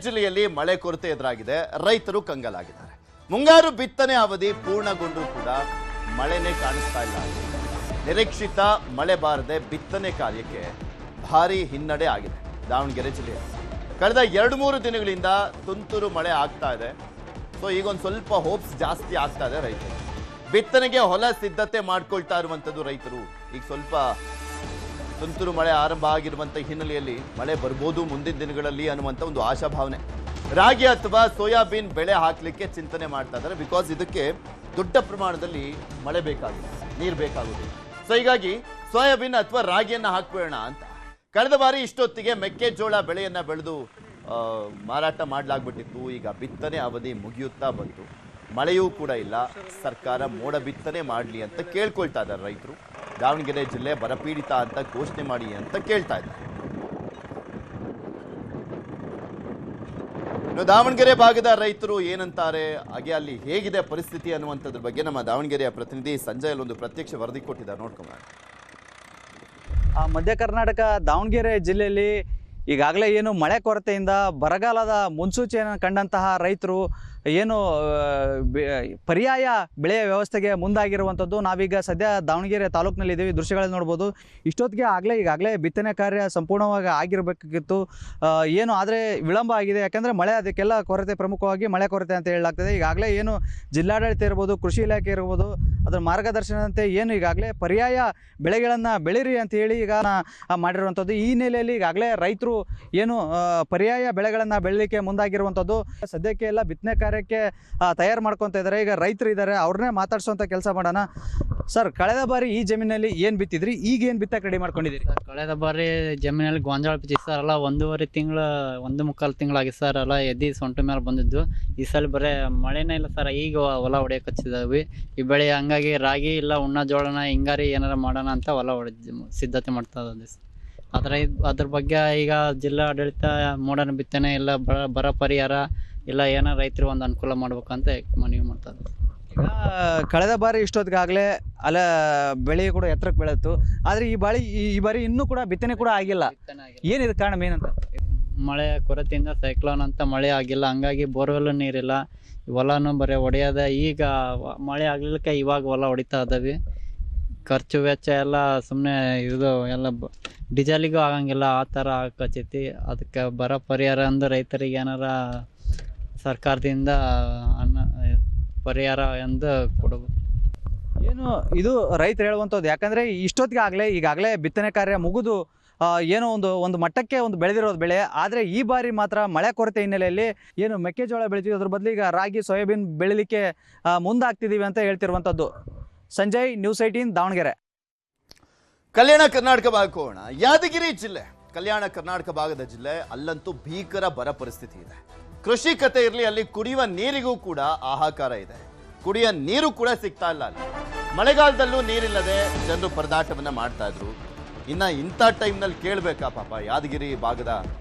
ಜಿಲ್ಲೆಯಲ್ಲಿ ಮಳೆ ಕೊರತೆ ಎದುರಾಗಿದೆ, ರೈತರು ಕಂಗಾಲಾಗಿದ್ದಾರೆ. ಮುಂಗಾರು ಬಿತ್ತನೆ ಅವಧಿ ಪೂರ್ಣಗೊಂಡರೂ ಕೂಡ ಮಳೆನೇ ಕಾಣಿಸ್ತಾ ಇಲ್ಲ. ನಿರೀಕ್ಷಿತ ಮಳೆ ಬಾರದೆ ಬಿತ್ತನೆ ಕಾರ್ಯಕ್ಕೆ ಭಾರಿ ಹಿನ್ನಡೆ ಆಗಿದೆ. ದಾವಣಗೆರೆ ಜಿಲ್ಲೆಯಲ್ಲಿ ಕಳೆದ 2-3 ದಿನಗಳಿಂದ ತುಂತುರು ಮಳೆ ಆಗ್ತಾ ಇದೆ. ಸೊ ಈಗೊಂದು ಸ್ವಲ್ಪ ಹೋಪ್ಸ್ ಜಾಸ್ತಿ ಆಗ್ತಾ ಇದೆ ರೈತರು. ಬಿತ್ತನೆಗೆ ಹೊಲ ಸಿದ್ಧತೆ ಮಾಡ್ಕೊಳ್ತಾ ಇರುವಂಥದ್ದು ರೈತರು. ಈಗ ಸ್ವಲ್ಪ ತುಂತುರು ಮಳೆ ಆರಂಭ ಆಗಿರುವಂಥ ಹಿನ್ನೆಲೆಯಲ್ಲಿ ಮಳೆ ಬರ್ಬೋದು ಮುಂದಿನ ದಿನಗಳಲ್ಲಿ ಅನ್ನುವಂಥ ಒಂದು ಆಶಾಭಾವನೆ. ರಾಗಿ ಅಥವಾ ಸೋಯಾಬೀನ್ ಬೆಳೆ ಹಾಕಲಿಕ್ಕೆ ಚಿಂತನೆ ಮಾಡ್ತಾ ಇದ್ದಾರೆ. ಬಿಕಾಸ್ ಇದಕ್ಕೆ ದೊಡ್ಡ ಪ್ರಮಾಣದಲ್ಲಿ ಮಳೆ ಬೇಕಾಗಿದೆ, ನೀರು ಬೇಕಾಗುದಿಲ್ಲ. ಸೊ ಹೀಗಾಗಿ ಸೋಯಾಬೀನ್ ಅಥವಾ ರಾಗಿಯನ್ನು ಹಾಕ್ಬೇಡ ಅಂತ ಕಳೆದ ಬಾರಿ ಇಷ್ಟೊತ್ತಿಗೆ ಮೆಕ್ಕೆಜೋಳ ಬೆಳೆಯನ್ನ ಬೆಳೆದು ಮಾರಾಟ ಮಾಡಲಾಗ್ಬಿಟ್ಟಿತ್ತು. ಈಗ ಬಿತ್ತನೆ ಅವಧಿ ಮುಗಿಯುತ್ತಾ ಬಂತು, ಮಳೆಯೂ ಕೂಡ ಇಲ್ಲ. ಸರ್ಕಾರ ಮೋಡ ಬಿತ್ತನೆ ಮಾಡಲಿ ಅಂತ ಕೇಳ್ಕೊಳ್ತಾ ಇದ್ದಾರೆ ರೈತರು. ದಾವಣಗೆರೆ ಜಿಲ್ಲೆ ಬರಪೀಡಿತ ಅಂತ ಘೋಷಣೆ ಮಾಡಿ ಅಂತ ಕೇಳ್ತಾ ಇದ್ದಾರೆ. ಇನ್ನು ದಾವಣಗೆರೆ ಭಾಗದ ರೈತರು ಏನಂತಾರೆ, ಹಾಗೆ ಅಲ್ಲಿ ಹೇಗಿದೆ ಪರಿಸ್ಥಿತಿ ಅನ್ನುವಂಥದ್ರ ಬಗ್ಗೆ ನಮ್ಮ ದಾವಣಗೆರೆಯ ಪ್ರತಿನಿಧಿ ಸಂಜಯ್ ಒಂದು ಪ್ರತ್ಯಕ್ಷ ವರದಿ ಕೊಟ್ಟಿದ್ದಾರೆ, ನೋಡ್ಕೊಂಬ. ಮಧ್ಯ ಕರ್ನಾಟಕ ದಾವಣಗೆರೆ ಜಿಲ್ಲೆಯಲ್ಲಿ ಈಗಾಗಲೇ ಏನು ಮಳೆ ಕೊರತೆಯಿಂದ ಬರಗಾಲದ ಮುನ್ಸೂಚನೆಯನ್ನು ಕಂಡಂತಹ ರೈತರು ಏನು ಪರ್ಯಾಯ ಬೆಳೆಯ ವ್ಯವಸ್ಥೆಗೆ ಮುಂದಾಗಿರುವಂಥದ್ದು. ನಾವೀಗ ಸದ್ಯ ದಾವಣಗೆರೆ ತಾಲೂಕಿನಲ್ಲಿ ಇದ್ದೀವಿ, ದೃಶ್ಯಗಳಲ್ಲಿ ನೋಡ್ಬೋದು. ಇಷ್ಟೊತ್ತಿಗೆ ಈಗಾಗಲೇ ಬಿತ್ತನೆ ಕಾರ್ಯ ಸಂಪೂರ್ಣವಾಗಿ ಆಗಿರಬೇಕಿತ್ತು. ಏನು ಆದರೆ ವಿಳಂಬ ಆಗಿದೆ, ಯಾಕೆಂದರೆ ಮಳೆ, ಅದಕ್ಕೆಲ್ಲ ಕೊರತೆ, ಪ್ರಮುಖವಾಗಿ ಮಳೆ ಕೊರತೆ ಅಂತ ಹೇಳಲಾಗ್ತದೆ. ಈಗಾಗಲೇ ಏನು ಜಿಲ್ಲಾಡಳಿತ ಇರ್ಬೋದು, ಕೃಷಿ ಇಲಾಖೆ ಇರ್ಬೋದು, ಅದರ ಮಾರ್ಗದರ್ಶನದಂತೆ ಏನು ಈಗಾಗಲೇ ಪರ್ಯಾಯ ಬೆಳೆಗಳನ್ನು ಬೆಳೀರಿ ಅಂತ ಹೇಳಿ ಈಗ ಮಾಡಿರುವಂಥದ್ದು. ಈ ಹಿನ್ನೆಲೆಯಲ್ಲಿ ಈಗಾಗಲೇ ರೈತರು ಏನು ಪರ್ಯಾಯ ಬೆಳೆಗಳನ್ನು ಬೆಳೀಲಿಕ್ಕೆ ಮುಂದಾಗಿರುವಂಥದ್ದು. ಸದ್ಯಕ್ಕೆ ಎಲ್ಲ ಬಿತ್ತನೆ ಕಾರ್ಯಕ್ಕೆ ತಯಾರು ಮಾಡ್ಕೊತಾ ಇದ್ದಾರೆ. ಈಗ ರೈತರು ಇದ್ದಾರೆ, ಅವ್ರನ್ನೇ ಮಾತಾಡ್ಸೋಂಥ ಕೆಲಸ ಮಾಡೋಣ. ಸರ್, ಕಳೆದ ಬಾರಿ ಈ ಜಮೀನಲ್ಲಿ ಏನು ಬಿತ್ತಿದ್ರಿ, ಈಗ ಏನು ಬಿತ್ತಕ್ಕೆ ರೆಡಿ ಮಾಡ್ಕೊಂಡಿದ್ದೀರಿ? ಕಳೆದ ಬಾರಿ ಜಮೀನಲ್ಲಿ ಗೋಂಜಾಳ ಬಿತ್ತಿತ್ತು ಸರ್. ಅಲ್ಲ 1.5 ತಿಂಗಳು 1.25 ತಿಂಗಳಾಗಿ ಸರ್. ಅಲ್ಲ ಎದ್ದು ಸೊಂಟ ಮೇಲೆ ಬಂದಿದ್ದು. ಈ ಸಲ ಬರೀ ಮಳೆನೇ ಇಲ್ಲ ಸರ್. ಈಗ ಹೊಲ ಹೊಡೆಯಕ್ಕೆ ಹಚ್ಚಿದಾವೆ ಈ ಬೆಳೆ. ಹಂಗಾಗಿ ರಾಗಿ ಇಲ್ಲ ಉಣ್ಣ ಜೋಳನ ಹಿಂಗಾರಿ ಏನಾರ ಮಾಡೋಣ ಅಂತ ಹೊಲ ಸಿದ್ಧತೆ ಮಾಡ್ತಾ ಇದ್ದೀವಿ ಸರ್. ಅದ್ರ ಬಗ್ಗೆ ಈಗ ಜಿಲ್ಲಾ ಆಡಳಿತ ಮೋಡನ ಬಿತ್ತನೆ ಇಲ್ಲ ಬರ ಪರಿಹಾರ ಇಲ್ಲ ಏನಾರ ರೈತರು ಒಂದು ಅನುಕೂಲ ಮಾಡ್ಬೇಕಂತ ಮನವಿ ಮಾಡ್ತಾ ಇದ್ದೀವಿ. ಈಗ ಕಳೆದ ಬಾರಿ ಇಷ್ಟೊತ್ತಿಗಾಗಲೇ ಅಲ್ಲ ಬೆಳೆ ಕೂಡ ಎತ್ತರಕ್ಕೆ ಬೆಳೆಯಿತು, ಆದರೆ ಈ ಬಾರಿ ಇನ್ನೂ ಕೂಡ ಬಿತ್ತನೆ ಕೂಡ ಆಗಿಲ್ಲ. ಏನಿದೆ ಕಾರಣ, ಏನಂತ? ಮಳೆ ಕೊರತೆಯಿಂದ ಸೈಕ್ಲೋನ್ ಅಂತ ಮಳೆ ಆಗಿಲ್ಲ, ಹಂಗಾಗಿ ಬೋರ್ವೆಲ್ ನೀರಿಲ್ಲ. ಹೊಲನೂ ಬರೀ ಹೊಡೆಯೋದ. ಈಗ ಮಳೆ ಆಗ್ಲಿಕ್ಕೆ ಇವಾಗ ಹೊಲ ಹೊಡಿತಾ ಇದ್ದಾವೆ. ಖರ್ಚು ವೆಚ್ಚ ಎಲ್ಲ ಸುಮ್ಮನೆ ಇದು ಎಲ್ಲ ಡೀಸೆಲಿಗೂ ಆಗಂಗಿಲ್ಲ, ಆ ಥರ ಆಗಕತ್ತೈತಿ. ಅದಕ್ಕೆ ಬರ ಪರಿಹಾರ ಅಂದ್ರೆ ರೈತರಿಗೆ ಏನಾರ ಸರ್ಕಾರದಿಂದ ಪರಿಹಾರ ಎಂದು ಕೊಡಬೇಕು. ಏನು ಇದು ರೈತರು ಹೇಳುವಂಥದ್ದು. ಯಾಕಂದರೆ ಈಗಾಗಲೇ ಬಿತ್ತನೆ ಕಾರ್ಯ ಮುಗಿದು ಏನೋ ಒಂದು ಮಟ್ಟಕ್ಕೆ ಬೆಳೆದಿರೋದು ಬೆಳೆ. ಆದರೆ ಈ ಬಾರಿ ಮಾತ್ರ ಮಳೆ ಕೊರತೆ ಹಿನ್ನೆಲೆಯಲ್ಲಿ ಏನು ಮೆಕ್ಕೆಜೋಳ ಬೆಳಿತೀವಿ, ಅದ್ರ ಬದಲು ಈಗ ರಾಗಿ, ಸೋಯಾಬೀನ್ ಬೆಳಿಲಿಕ್ಕೆ ಮುಂದಾಗ್ತಿದ್ದೀವಿ ಅಂತ ಹೇಳ್ತಿರುವಂಥದ್ದು. ಸಂಜಯ್, ನ್ಯೂಸ್ 18 ದಾವಣಗೆರೆ. ಕಲ್ಯಾಣ ಕರ್ನಾಟಕ ಭಾಗಕ್ಕೆ ಹೋಗೋಣ. ಯಾದಗಿರಿ ಜಿಲ್ಲೆ, ಕಲ್ಯಾಣ ಕರ್ನಾಟಕ ಭಾಗದ ಜಿಲ್ಲೆ, ಅಲ್ಲಂತೂ ಭೀಕರ ಬರ ಪರಿಸ್ಥಿತಿ ಇದೆ. ಕೃಷಿಕತೆ ಇರಲಿ, ಅಲ್ಲಿ ಕುಡಿಯುವ ನೀರಿಗೂ ಕೂಡ ಹಾಹಾಕಾರ ಇದೆ. ಕುಡಿಯುವ ನೀರು ಕೂಡ ಸಿಗ್ತಾ ಇಲ್ಲ ಅಲ್ಲಿ. ಮಳೆಗಾಲದಲ್ಲೂ ನೀರಿಲ್ಲದೆ ಜನರು ಪರದಾಟವನ್ನ ಮಾಡ್ತಾ ಇದ್ರು. ಇನ್ನ ಇಂಥ ಟೈಮ್ನಲ್ಲಿ ಕೇಳಬೇಕಾ ಪಾಪ ಯಾದಗಿರಿ ಭಾಗದ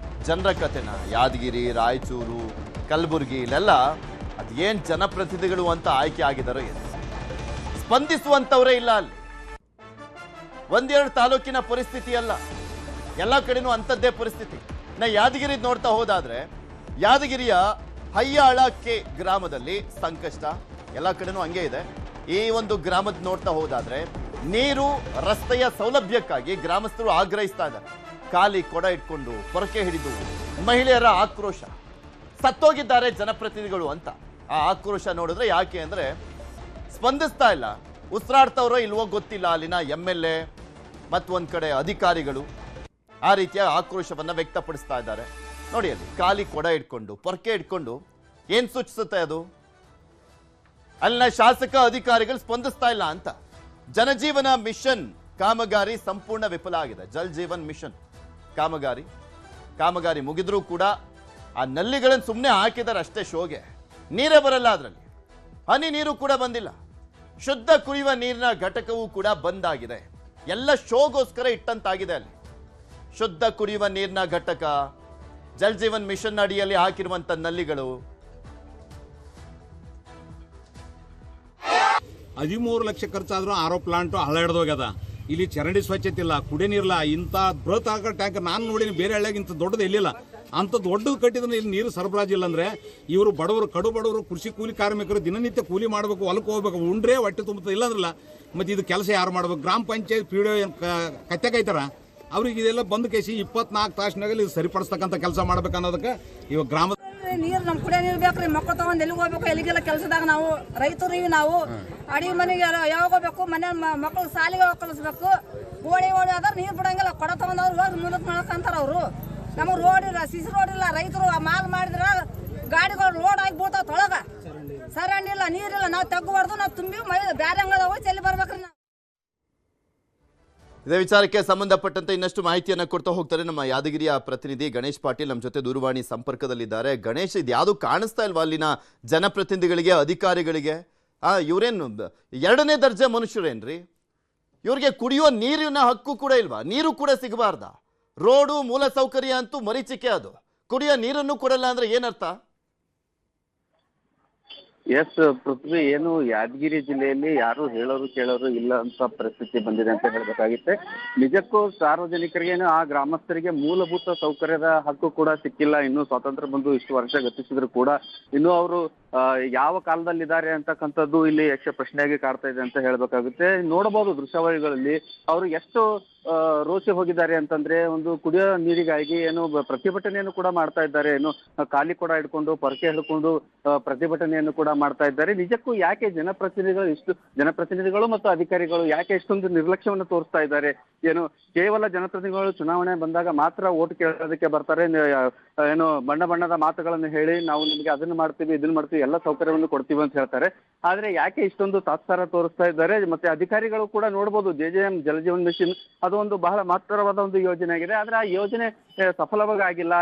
ಜನರ ಕತೆನ? ಯಾದಗಿರಿ, ರಾಯಚೂರು, ಕಲಬುರಗಿ ಇಲ್ಲೆಲ್ಲ ಅದೇನ್ ಜನಪ್ರತಿನಿಧಿಗಳು ಅಂತ ಆಯ್ಕೆ ಆಗಿದಾರೋ ಏನು, ಸ್ಪಂದಿಸುವಂತವರೇ ಇಲ್ಲ ಅಲ್ಲಿ. 1-2 ತಾಲೂಕಿನ ಪರಿಸ್ಥಿತಿ ಅಲ್ಲ, ಎಲ್ಲ ಕಡೆನೂ ಅಂಥದ್ದೇ ಪರಿಸ್ಥಿತಿ. ಯಾದಗಿರಿ ನೋಡ್ತಾ ಹೋದಾದ್ರೆ, ಯಾದಗಿರಿಯ ಹಯ್ಯಾಳ ಕೆ ಗ್ರಾಮದಲ್ಲಿ ಸಂಕಷ್ಟ, ಎಲ್ಲ ಕಡೆನೂ ಹಂಗೆ ಇದೆ. ಈ ಒಂದು ಗ್ರಾಮದ ನೋಡ್ತಾ ಹೋದಾದ್ರೆ ನೀರು, ರಸ್ತೆಯ ಸೌಲಭ್ಯಕ್ಕಾಗಿ ಗ್ರಾಮಸ್ಥರು ಆಗ್ರಹಿಸ್ತಾ ಇದ್ದಾರೆ. ಖಾಲಿ ಕೊಡ ಇಟ್ಕೊಂಡು ಪೊರಕೆ ಹಿಡಿದು ಮಹಿಳೆಯರ ಆಕ್ರೋಶ. ಸತ್ತೋಗಿದ್ದಾರೆ ಜನಪ್ರತಿನಿಧಿಗಳು ಅಂತ ಆ ಆಕ್ರೋಶ ನೋಡಿದ್ರೆ. ಯಾಕೆ ಅಂದ್ರೆ ಸ್ಪಂದಿಸ್ತಾ ಇಲ್ಲ, ಉಸಿರಾಡ್ತವ್ರೋ ಇಲ್ವೋ ಗೊತ್ತಿಲ್ಲ ಅಲ್ಲಿನ MLA ಮತ್ತೊಂದು ಕಡೆ ಅಧಿಕಾರಿಗಳು ಆ ರೀತಿಯ ಆಕ್ರೋಶವನ್ನ ವ್ಯಕ್ತಪಡಿಸ್ತಾ ಇದ್ದಾರೆ. ನೋಡಿ, ಅಲ್ಲಿ ಖಾಲಿ ಕೊಡ ಇಟ್ಕೊಂಡು ಪೊರಕೆ ಇಟ್ಕೊಂಡು ಏನ್ ಸೂಚಿಸುತ್ತೆ ಅದು? ಅಲ್ಲಿನ ಶಾಸಕ ಅಧಿಕಾರಿಗಳು ಸ್ಪಂದಿಸ್ತಾ ಇಲ್ಲ ಅಂತ. ಜನಜೀವನ ಮಿಷನ್ ಕಾಮಗಾರಿ ಸಂಪೂರ್ಣ ವಿಫಲ ಆಗಿದೆ. ಜಲ್ ಜೀವನ್ ಮಿಷನ್ ಕಾಮಗಾರಿ ಮುಗಿದ್ರೂ ಕೂಡ ಆ ನಲ್ಲಿಗಳನ್ನು ಸುಮ್ಮನೆ ಹಾಕಿದ್ದಾರೆ ಅಷ್ಟೇ, ಶೋಗೆ. ನೀರೇ ಬರಲ್ಲ, ಅದರಲ್ಲಿ ಹನಿ ನೀರು ಕೂಡ ಬಂದಿಲ್ಲ. ಶುದ್ಧ ಕುಡಿಯುವ ನೀರಿನ ಘಟಕವೂ ಕೂಡ ಬಂದಾಗಿದೆ. ಎಲ್ಲ ಶೋಗೋಸ್ಕರ ಇಟ್ಟಂತಾಗಿದೆ ಅಲ್ಲಿ. ಶುದ್ಧ ಕುಡಿಯುವ ನೀರಿನ ಘಟಕ, ಜಲ್ ಜೀವನ್ ಮಿಷನ್ ಅಡಿಯಲ್ಲಿ ಹಾಕಿರುವಂತ ನಲ್ಲಿಗಳು 13 ಲಕ್ಷ ಖರ್ಚಾದ್ರೂ ಆರೋ ಪ್ಲಾಂಟ್ ಹಳ್ಳ ಹಿಡ್ದೋಗ್ಯದ. ಇಲ್ಲಿ ಚರಂಡಿ ಸ್ವಚ್ಛತೆ ಇಲ್ಲ, ಕುಡಿಯ ನೀರಿಲ್ಲ. ಇಂಥ ಬೃಹತ್ ಆಕಾರ ಟ್ಯಾಂಕರ್ ನಾನು ನೋಡಿನಿ, ಬೇರೆ ಹಳ್ಳಿಯಾಗ ಇಂಥ ದೊಡ್ಡದು ಎಲ್ಲಿಲ್ಲ. ಅಂತ ದೊಡ್ಡದು ಕಟ್ಟಿದ್ರೆ ಇಲ್ಲಿ ನೀರು ಸರಬರಾಜು ಇಲ್ಲ ಅಂದ್ರೆ ಇವರು ಬಡವರು ಕಡು ಬಡವರು ಕೃಷಿ ಕೂಲಿ ಕಾರ್ಮಿಕರು ದಿನನಿತ್ಯ ಕೂಲಿ ಮಾಡಬೇಕು, ಹೊಲಕ್ಕೆ ಹೋಗ್ಬೇಕು, ಉಂಡ್ರೆ ಹೊಟ್ಟೆ ತುಂಬುತ್ತೆ. ಇಲ್ಲಾಂದ್ರಲ್ಲ ಮತ್ತೆ ಇದು ಕೆಲಸ ಯಾರು ಮಾಡ್ಬೇಕು? ಗ್ರಾಮ ಪಂಚಾಯತ್ PDO ಏನು ಕತ್ತೆಕಾಯ್ತಾರ ಅವ್ರಿಗೆ ಇದೆಲ್ಲ ಬಂದು ಕೇಸಿ 24 ತಾಸಿನಾಗಲ್ಲಿ ಇದು ಸರಿಪಡಿಸ್ತಕ್ಕಂಥ ಕೆಲಸ ಮಾಡ್ಬೇಕು ಅನ್ನೋದಕ್ಕೆ ಇವಾಗ ಗ್ರಾಮದ ನೀರು ನಮ್ಮ ಕುಡಿಯೋ ನೀರು ಬೇಕ್ರಿ. ಮಕ್ಕಳು ತಗೊಂಡು ಎಲ್ಲಿಗೆ ಹೋಗ್ಬೇಕು, ಎಲ್ಲಿಗೆಲ್ಲ ಕೆಲಸದಾಗ ನಾವು ರೈತರು ಇವಿ. ನಾವು ಅಡಿಗೆ ಮನೆಗೆ ಯಾವಾಗ ಹೋಗ್ಬೇಕು, ಮನೆ ಮಕ್ಕಳು ಸಾಲಿಗೆ ಕಳಿಸ್ಬೇಕು. ಓಡಿ ಆದ್ರೆ ನೀರು ಬಿಡಂಗಿಲ್ಲ. ಕೊಡ ತಗೊಂಡವ್ರು ಹೋಗಿ ಮುಂದಕ್ಕೆ ಮಾಡ್ಕೊಂತಾರ ಅವರು. ನಮಗೆ ರೋಡ್ ಇಲ್ಲ, ಸಿಸಿ ರೋಡ್ ಇಲ್ಲ. ರೈತರು ಮಾಲ್ ಮಾಡಿದ್ರ ಗಾಡಿಗಳು ರೋಡ್ ಆಗಿ ಬೀಳ್ತಾವ ತೊಳಗ. ಸರಂಡಿ ಇಲ್ಲ, ನೀರಿಲ್ಲ. ನಾವು ತೆಗ್ಗಬಾರ್ದು, ನಾವು ತುಂಬಿ ಬೇರೆ ಅಂಗಡದಾಗ ಚೆಲ್ಲಿ ಬರ್ಬೇಕ್ರಿ ನಾವು. ಇದೇ ವಿಚಾರಕ್ಕೆ ಸಂಬಂಧಪಟ್ಟಂತೆ ಇನ್ನಷ್ಟು ಮಾಹಿತಿಯನ್ನು ಕೊಡ್ತಾ ಹೋಗ್ತಾರೆ ನಮ್ಮ ಯಾದಗಿರಿಯ ಪ್ರತಿನಿಧಿ ಗಣೇಶ್ ಪಾಟೀಲ್ ನಮ್ಮ ಜೊತೆ ದೂರವಾಣಿ ಸಂಪರ್ಕದಲ್ಲಿದ್ದಾರೆ. ಗಣೇಶ್, ಇದು ಯಾವುದು ಕಾಣಿಸ್ತಾ ಇಲ್ವಾ ಅಲ್ಲಿನ ಜನಪ್ರತಿನಿಧಿಗಳಿಗೆ, ಅಧಿಕಾರಿಗಳಿಗೆ? ಇವರೇನು 2ನೇ ದರ್ಜೆ ಮನುಷ್ಯರೇನ್ರಿ? ಇವ್ರಿಗೆ ಕುಡಿಯುವ ನೀರಿನ ಹಕ್ಕು ಕೂಡ ಇಲ್ವಾ? ನೀರು ಕೂಡ ಸಿಗಬಾರ್ದ? ರೋಡು ಮೂಲ ಸೌಕರ್ಯ ಅಂತೂ ಮರೀಚಿಕೆ, ಅದು ಕುಡಿಯೋ ನೀರನ್ನು ಕೊಡಲ್ಲ ಅಂದ್ರೆ ಏನರ್ಥ? ಎಸ್ ಪೃಥ್ವಿ, ಏನು ಯಾದಗಿರಿ ಜಿಲ್ಲೆಯಲ್ಲಿ ಯಾರು ಹೇಳೋರು ಕೇಳೋರು ಇಲ್ಲ ಅಂತ ಪರಿಸ್ಥಿತಿ ಬಂದಿದೆ ಅಂತ ಹೇಳಬೇಕಾಗುತ್ತೆ. ನಿಜಕ್ಕೂ ಸಾರ್ವಜನಿಕರಿಗೇನು ಆ ಗ್ರಾಮಸ್ಥರಿಗೆ ಮೂಲಭೂತ ಸೌಕರ್ಯದ ಹಕ್ಕು ಕೂಡ ಸಿಕ್ಕಿಲ್ಲ. ಇನ್ನು ಸ್ವಾತಂತ್ರ್ಯ ಬಂದು ಇಷ್ಟು ವರ್ಷ ಗತಿಸಿದ್ರು ಕೂಡ ಇನ್ನು ಅವರು ಯಾವ ಕಾಲದಲ್ಲಿದ್ದಾರೆ ಅಂತಕ್ಕಂಥದ್ದು ಇಲ್ಲಿ ಯಕ್ಷ ಪ್ರಶ್ನೆಯಾಗಿ ಕಾಡ್ತಾ ಇದೆ ಅಂತ ಹೇಳಬೇಕಾಗುತ್ತೆ. ನೋಡಬಹುದು ದೃಶ್ಯಾವಳಿಗಳಲ್ಲಿ ಅವರು ಎಷ್ಟು ರೋಸಿ ಹೋಗಿದ್ದಾರೆ ಅಂತಂದ್ರೆ, ಒಂದು ಕುಡಿಯೋ ನೀರಿಗಾಗಿ ಏನು ಪ್ರತಿಭಟನೆಯನ್ನು ಕೂಡ ಮಾಡ್ತಾ ಇದ್ದಾರೆ. ಏನು ಖಾಲಿ ಕೂಡ ಹಿಡ್ಕೊಂಡು ಪೊರಕೆ ಹಿಡ್ಕೊಂಡು ಪ್ರತಿಭಟನೆಯನ್ನು ಕೂಡ ಮಾಡ್ತಾ ಇದ್ದಾರೆ. ನಿಜಕ್ಕೂ ಯಾಕೆ ಜನಪ್ರತಿನಿಧಿಗಳು ಮತ್ತು ಅಧಿಕಾರಿಗಳು ಯಾಕೆ ಇಷ್ಟೊಂದು ನಿರ್ಲಕ್ಷ್ಯವನ್ನು ತೋರಿಸ್ತಾ ಇದ್ದಾರೆ? ಏನು ಕೇವಲ ಜನಪ್ರತಿನಿಧಿಗಳು ಚುನಾವಣೆ ಬಂದಾಗ ಮಾತ್ರ ಓಟ್ ಕೇಳೋದಕ್ಕೆ ಬರ್ತಾರೆ, ಏನು ಬಣ್ಣದ ಮಾತುಗಳನ್ನು ಹೇಳಿ ನಾವು ನಿಮಗೆ ಅದನ್ನು ಮಾಡ್ತೀವಿ ಇದನ್ನು ಮಾಡ್ತೀವಿ ಎಲ್ಲ ಸೌಕರ್ಯವನ್ನು ಕೊಡ್ತೀವಿ ಅಂತ ಹೇಳ್ತಾರೆ. ಆದ್ರೆ ಯಾಕೆ ಇಷ್ಟೊಂದು ತಾತ್ಸಾರ ತೋರಿಸ್ತಾ ಇದ್ದಾರೆ? ಮತ್ತೆ ಅಧಿಕಾರಿಗಳು ಕೂಡ ನೋಡ್ಬೋದು, JJM ಜಲಜೀವನ್ ಮಿಷನ್ ಅದು ಒಂದು ಬಹಳ ಮಹತ್ತರವಾದ ಒಂದು ಯೋಜನೆ ಆಗಿದೆ. ಆದ್ರೆ ಆ ಯೋಜನೆ ಸಫಲವಾಗಿ ಆಗಿಲ್ಲ.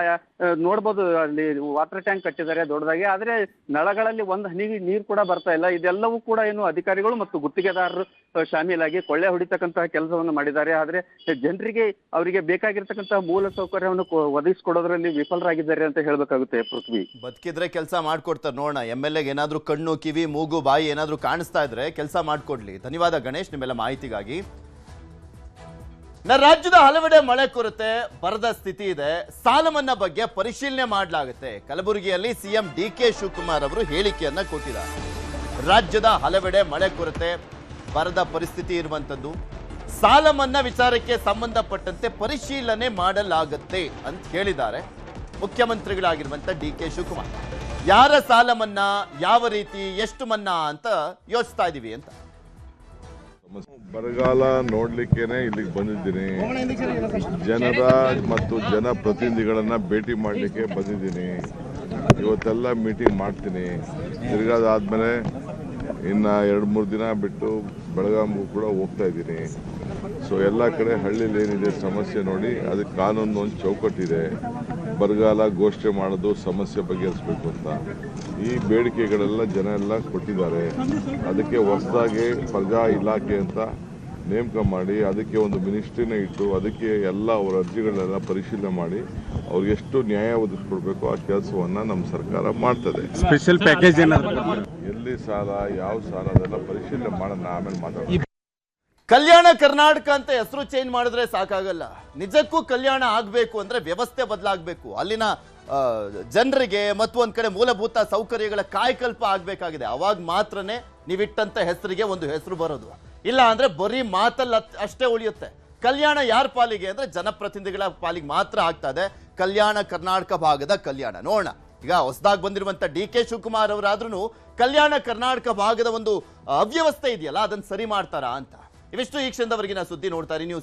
ನೋಡ್ಬೋದು, ಅಲ್ಲಿ ವಾಟರ್ ಟ್ಯಾಂಕ್ ಕಟ್ಟಿದ್ದಾರೆ ದೊಡ್ಡದಾಗಿ, ಆದ್ರೆ ನಳಗಳಲ್ಲಿ ಒಂದು ಹನಿ ನೀರು ಕೂಡ ಬರ್ತಾ ಇಲ್ಲ. ಇದೆಲ್ಲವೂ ಕೂಡ ಏನು ಅಧಿಕಾರಿಗಳು ಮತ್ತು ಗುತ್ತಿಗೆದಾರರು ಶಾಮೀಲಾಗಿ ಕೊಳ್ಳೆ ಹೊಡಿತಕ್ಕಂತಹ ಕೆಲಸವನ್ನು ಮಾಡಿದ್ದಾರೆ. ಆದ್ರೆ ಜನರಿಗೆ ಅವರಿಗೆ ಬೇಕಾಗಿರ್ತಕ್ಕಂತಹ ಮೂಲ ಸೌಕರ್ಯವನ್ನು ಒದಗಿಸಿಕೊಡೋದ್ರಲ್ಲಿ ವಿಫಲರಾಗಿದ್ದಾರೆ ಅಂತ ಹೇಳ್ಬೇಕಾಗುತ್ತೆ ಪೃಥ್ವಿ. ಬದುಕಿದ್ರೆ ಕೆಲಸ ಮಾಡ್ಕೊಡ್ತಾರೆ ನೋಡೋಣ. MLA ಏನಾದ್ರೂ ಕಣ್ಣು ಕಿವಿ ಮೂಗು ಬಾಯಿ ಏನಾದ್ರೂ ಕಾಣಿಸ್ತಾ ಇದ್ರೆ ಕೆಲಸ ಮಾಡ್ಕೊಡ್ಲಿ. ಧನ್ಯವಾದ ಗಣೇಶ್ ನಿಮ್ಮೆಲ್ಲ ಮಾಹಿತಿಗಾಗಿ. ರಾಜ್ಯದ ಹಲವೆಡೆ ಮಳೆ ಕೊರತೆ, ಬರದ ಸ್ಥಿತಿ ಇದೆ. ಸಾಲ ಮನ್ನಾ ಬಗ್ಗೆ ಪರಿಶೀಲನೆ ಮಾಡಲಾಗುತ್ತೆ. ಕಲಬುರಗಿಯಲ್ಲಿ CM DK ಶಿವಕುಮಾರ್ ಅವರು ಹೇಳಿಕೆಯನ್ನ ಕೊಟ್ಟಿದ್ದಾರೆ. ರಾಜ್ಯದ ಹಲವೆಡೆ ಮಳೆ ಕೊರತೆ, ಬರದ ಪರಿಸ್ಥಿತಿ ಇರುವಂತದ್ದು, ಸಾಲ ಮನ್ನಾ ವಿಚಾರಕ್ಕೆ ಸಂಬಂಧಪಟ್ಟಂತೆ ಪರಿಶೀಲನೆ ಮಾಡಲಾಗುತ್ತೆ ಅಂತ ಹೇಳಿದ್ದಾರೆ ಮುಖ್ಯಮಂತ್ರಿಗಳಾಗಿರುವಂತ DK ಶಿವಕುಮಾರ್. ಯಾರ ಸಾಲ ಮನ್ನಾ, ಯಾವ ರೀತಿ, ಎಷ್ಟು ಮನ್ನಾ ಅಂತ ಯೋಚಿಸ್ತಾ ಇದೀವಿ ಅಂತ. ಬರಗಾಲ ನೋಡ್ಲಿಕ್ಕೇನೆ ಇಲ್ಲಿಗೆ ಬಂದಿದ್ದೀನಿ. ಜನರ ಮತ್ತು ಜನಪ್ರತಿನಿಧಿಗಳನ್ನ ಭೇಟಿ ಮಾಡಲಿಕ್ಕೆ ಬಂದಿದ್ದೀನಿ. ಇವತ್ತೆಲ್ಲ ಮೀಟಿಂಗ್ ಮಾಡ್ತೀನಿ. ತಿರ್ಗಾದಾದ್ಮೇಲೆ ಇನ್ನು 2-3 ದಿನ ಬಿಟ್ಟು ಬೆಳಗಾವಿಗೂ ಕೂಡ ಹೋಗ್ತಾ ಇದ್ದೀನಿ. ಸೊ ಎಲ್ಲ ಕಡೆ ಹಳ್ಳಿಲಿ ಏನಿದೆ ಸಮಸ್ಯೆ ನೋಡಿ, ಅದಕ್ಕೆ ಕಾನೂನು ಒಂದು ಚೌಕಟ್ಟಿದೆ. ಬರಗಾಲ ಘೋಷಣೆ ಮಾಡೋದು, ಸಮಸ್ಯೆ ಬಗೆಹರಿಸಬೇಕು ಅಂತ ಈ ಬೇಡಿಕೆಗಳೆಲ್ಲ ಜನ ಎಲ್ಲ ಕೊಟ್ಟಿದ್ದಾರೆ. ಅದಕ್ಕೆ ಹೊಸದಾಗಿ ಪ್ರಜಾ ಇಲಾಖೆ ಅಂತ ನೇಮಕ ಮಾಡಿ ಅದಕ್ಕೆ ಒಂದು ಮಿನಿಸ್ಟ್ರಿನ ಇಟ್ಟು ಅದಕ್ಕೆ ಎಲ್ಲ ಅವರ ಅರ್ಜಿಗಳನ್ನೆಲ್ಲ ಪರಿಶೀಲನೆ ಮಾಡಿ ಅವ್ರಿಗೆ ಎಷ್ಟು ನ್ಯಾಯ ಒದಗಿಸ್ಕೊಡ್ಬೇಕು ಆ ಕೆಲಸವನ್ನ ನಮ್ಮ ಸರ್ಕಾರ ಮಾಡ್ತದೆ. ಸ್ಪೆಷಲ್ ಪ್ಯಾಕೇಜ್ ಎಲ್ಲಿ ಸಾಲ, ಯಾವ ಸಾಲ, ಅದೆಲ್ಲ ಪರಿಶೀಲನೆ ಮಾಡೋಣ, ಆಮೇಲೆ ಮಾತಾಡೋಣ. ಕಲ್ಯಾಣ ಕರ್ನಾಟಕ ಅಂತ ಹೆಸರು ಚೇಂಜ್ ಮಾಡಿದ್ರೆ ಸಾಕಾಗಲ್ಲ. ನಿಜಕ್ಕೂ ಕಲ್ಯಾಣ ಆಗಬೇಕು ಅಂದ್ರೆ ವ್ಯವಸ್ಥೆ ಬದಲಾಗಬೇಕು. ಅಲ್ಲಿನ ಜನರಿಗೆ ಮತ್ತು ಒಂದ್ ಕಡೆ ಮೂಲಭೂತ ಸೌಕರ್ಯಗಳ ಕಾಯಕಲ್ಪ ಆಗಬೇಕಾಗಿದೆ. ಅವಾಗ ಮಾತ್ರನೇ ನೀವಿಟ್ಟಂತ ಹೆಸರಿಗೆ ಒಂದು ಹೆಸರು ಬರೋದು. ಇಲ್ಲ ಅಂದ್ರೆ ಬರೀ ಮಾತಲ್ಲ ಅಷ್ಟೇ ಉಳಿಯುತ್ತೆ. ಕಲ್ಯಾಣ ಯಾರ ಪಾಲಿಗೆ ಅಂದ್ರೆ ಜನಪ್ರತಿನಿಧಿಗಳ ಪಾಲಿಗೆ ಮಾತ್ರ ಆಗ್ತಾ ಇದೆ. ಕಲ್ಯಾಣ ಕರ್ನಾಟಕ ಭಾಗದ ಕಲ್ಯಾಣ ನೋಡೋಣ. ಈಗ ಹೊಸದಾಗಿ ಬಂದಿರುವಂತ DK ಶಿವಕುಮಾರ್ ಅವರಾದ್ರೂ ಕಲ್ಯಾಣ ಕರ್ನಾಟಕ ಭಾಗದ ಒಂದು ಅವ್ಯವಸ್ಥೆ ಇದೆಯಲ್ಲ ಅದನ್ನ ಸರಿ ಮಾಡ್ತಾರಾ ಅಂತ. ಇವಿಷ್ಟು ಈ ಕ್ಷಣದವರೆಗಿನ ಸುದ್ದಿ. ನೋಡ್ತಾ ಇರಿ ನ್ಯೂಸ್.